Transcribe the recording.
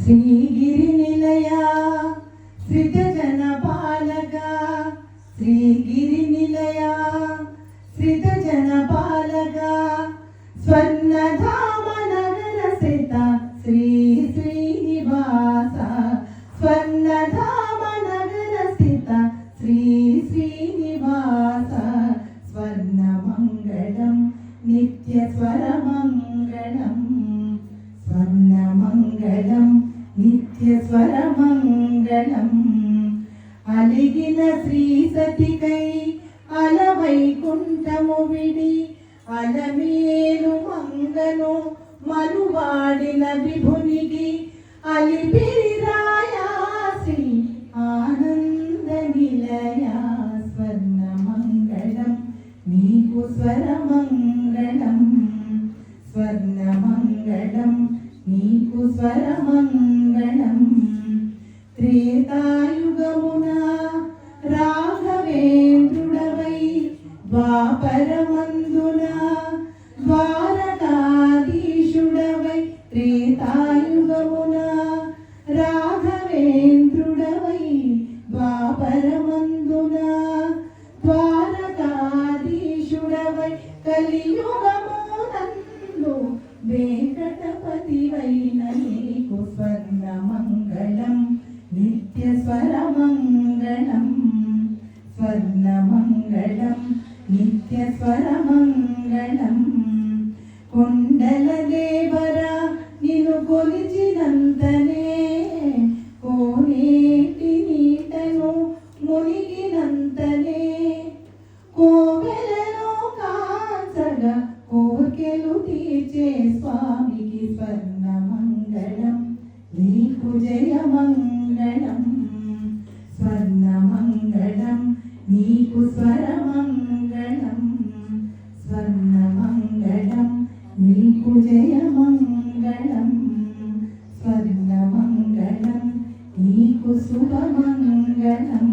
శ్రీగిరి నిలయ శ్రితజన పాలక శ్రీగిరి నిలయ శ్రితజన పాలక స్వర్ణధామ నగర స్థిత శ్రీ శ్రీనివాస స్వర్ణధామ నగర స్థిత శ్రీ శ్రీనివాస స్వర్ణమంగళం నిత్య స్వరమంగళం స్వర్ణమంగళం నిత్య స్వరమంగళం అలిగిన శ్రీ సతికై అలవైకుంఠము విడి అలమేలు మంగను మనువాడిన విభునికి అలిపిరాయాసి ఆనంద నిలయ స్వర్ణమంగళం నీకు స్వరమంగళం స్వర్ణమంగళం నీకు స్వరమంగళం త్రేతాయుగమున రాఘవేంద్రుడవై ద్వాపరమందున ద్వారకాధీశుడవై త్రేతాయుగమున రాఘవేంద్రుడవై ద్వాపరమందున ద్వారకాధీశుడవై కలియుగమునందు వెంకటపతివైన నీకు స్వర్ణమంగళం నిత్య స్వరమంగళం స్వర్ణమంగళం నిత్య స్వరమంగళం కొండల దేవర నిన్ను కొలిచినంతనే కోనేటి నీటను మునిగినంతనే కోవెలలో కాంచగా కోర్కెలు తీర్చే స్వామికి స్వర్ణమంగళం నీకు జయమంగళం స్వర్ణమంగళం నీకు స్వరమంగళం స్వర్ణమంగళం నీకు జయమంగళం స్వర్ణమంగళం నీకు శుభమంగళం